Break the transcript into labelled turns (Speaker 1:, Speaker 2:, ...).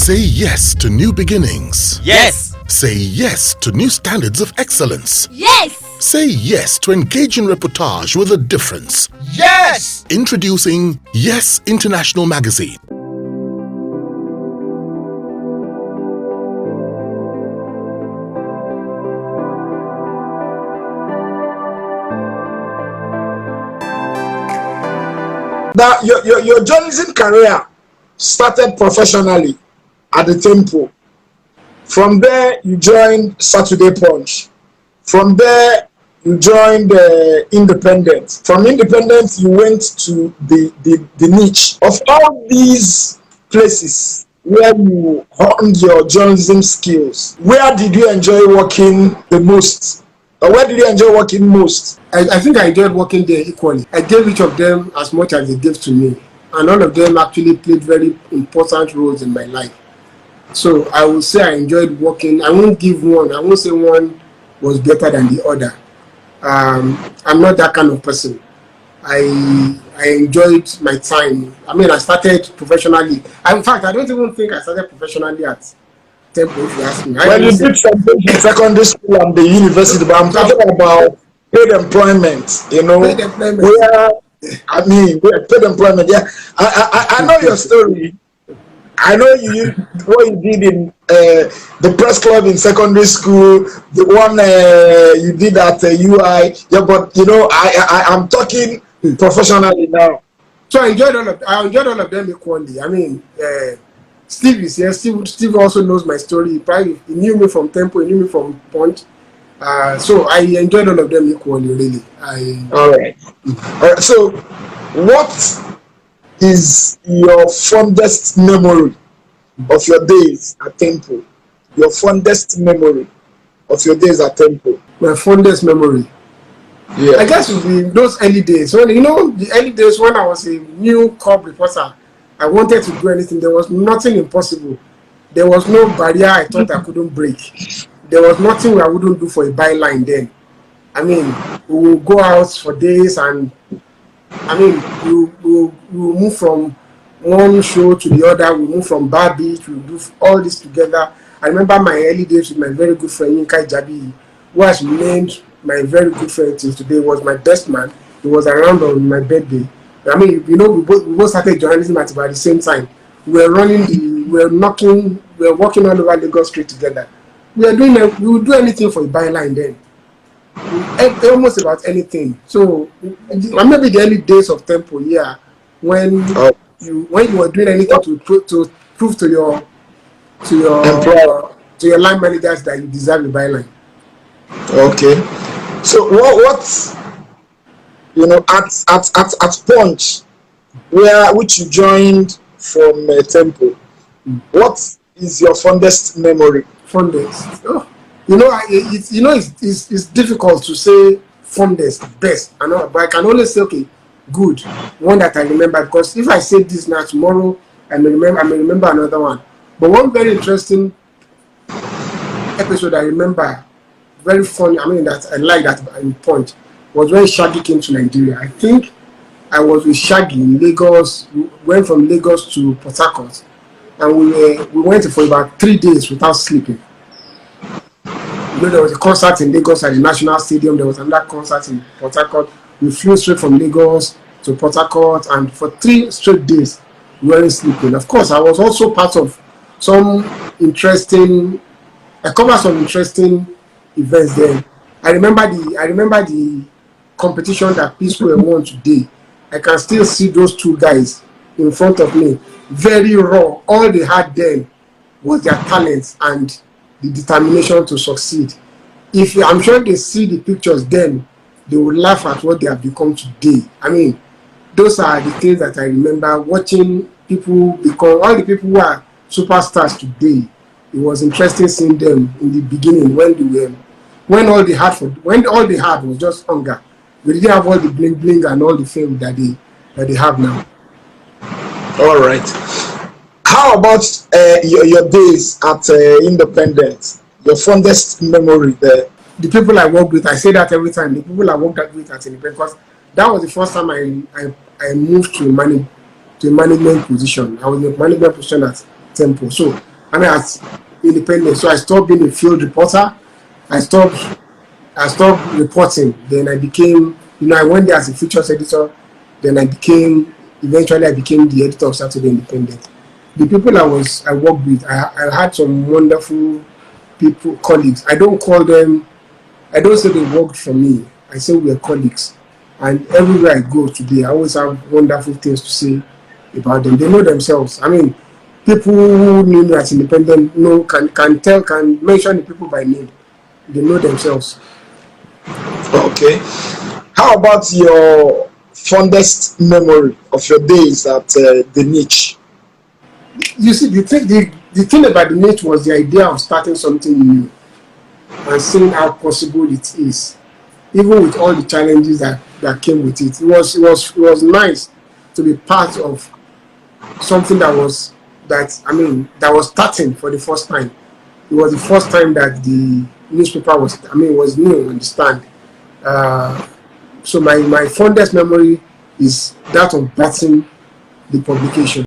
Speaker 1: Say yes to new beginnings.
Speaker 2: Yes.
Speaker 1: Say yes to new standards of excellence.
Speaker 3: Yes.
Speaker 1: Say yes to engaging reportage with a difference.
Speaker 2: Yes.
Speaker 1: Introducing Yes International Magazine.
Speaker 4: Now, your journalism career started professionally at the Temple. From there, you joined Saturday Punch. From there, you joined Independent. From Independent, you went to the niche. Of all these places where you honed your journalism skills, where did you enjoy working the most? Or where did you enjoy working most?
Speaker 5: I think I enjoyed working there equally. I gave each of them as much as they gave to me. And all of them actually played very important roles in my life. So I would say I enjoyed working. I won't give one. I won't say one was better than the other. I'm not that kind of person. I enjoyed my time. I mean, I started professionally. In fact, I don't even think I started professionally at Temple, if you ask me.
Speaker 4: Well, you did something in secondary school and the university, but I'm talking about paid employment,
Speaker 5: Paid employment.
Speaker 4: Paid employment, yeah. I know your story. I know what you did in the press club in secondary school, the one you did at UI. Yeah, but I'm talking professionally now.
Speaker 5: So I enjoyed all of them equally. I mean, Steve is here. Steve also knows my story. He knew me from Tempo, he knew me from Punch. So I enjoyed all of them equally, really.
Speaker 4: All right. So, what is your fondest memory of your days at Tempo? Your fondest memory of your days at Tempo?
Speaker 5: My fondest memory?
Speaker 4: Yeah.
Speaker 5: I guess it would be those early days. When, the early days when I was a new corp reporter, I wanted to do anything. There was nothing impossible. There was no barrier I thought I couldn't break. There was nothing I wouldn't do for a byline then. I mean, we will go out for days and we will move from one show to the other. We move from Bar Beach. We do all this together. I remember my early days with my very good friend Yinka Jabi, who has remained my very good friend till today. Was my best man. He was around on my birthday. I mean, we both started journalism at about the same time. We were walking all over Lagos Street together. We would do anything for a byline then. Almost about anything. So maybe the early days of Tempo, yeah, when you were doing anything to prove to your line managers that you deserve a byline.
Speaker 4: Okay. So what at Punch, which you joined from Tempo, what is your fondest memory?
Speaker 5: Fondest. Oh. It's difficult to say fondest, best. But I can only say, okay, good, one that I remember. Because if I say this now, tomorrow I may remember another one. But one very interesting episode I remember, very funny. That I like that point was when Shaggy came to Nigeria. I think I was with Shaggy in Lagos. We went from Lagos to Port Harcourt, and we went for about 3 days without sleeping. There was a concert in Lagos at the National Stadium. There was another concert in Port Harcourt. We flew straight from Lagos to Port Harcourt, and for 3 straight days we weren't sleeping. Of course, I was also part of I covered some interesting events there. I remember the competition that Peaceful won today. I can still see those 2 guys in front of me, very raw. All they had then was their talents and the determination to succeed. I'm sure they see the pictures then, they will laugh at what they have become today. Those are the things that I remember, watching people become, all the people who are superstars today. It was interesting seeing them in the beginning when all they had was just hunger. They didn't have all the bling bling and all the fame that they have now.
Speaker 4: All right. How about your days at Independent? Your fondest memory there?
Speaker 5: The people I worked with, I say that every time. The people I worked with at Independent, because that was the first time I moved to a management position. I was in a management position at Tempo. So I mean, as independent. So I stopped being a field reporter. I stopped reporting. Then I became, I went there as a features editor. Then eventually I became the editor of Saturday Independent. The people I worked with, I had some wonderful people, colleagues. I don't say they worked for me. I say we are colleagues. And everywhere I go today, I always have wonderful things to say about them. They know themselves. I mean, people who knew me as independent can mention the people by name. They know themselves.
Speaker 4: Okay. How about your fondest memory of your days at the niche?
Speaker 5: You see, the thing about the niche was the idea of starting something new and seeing how possible it is, even with all the challenges that came with it. It was nice to be part of something that was starting for the first time. It was the first time that the newspaper was new on the stand. So my fondest memory is that of batting the publication.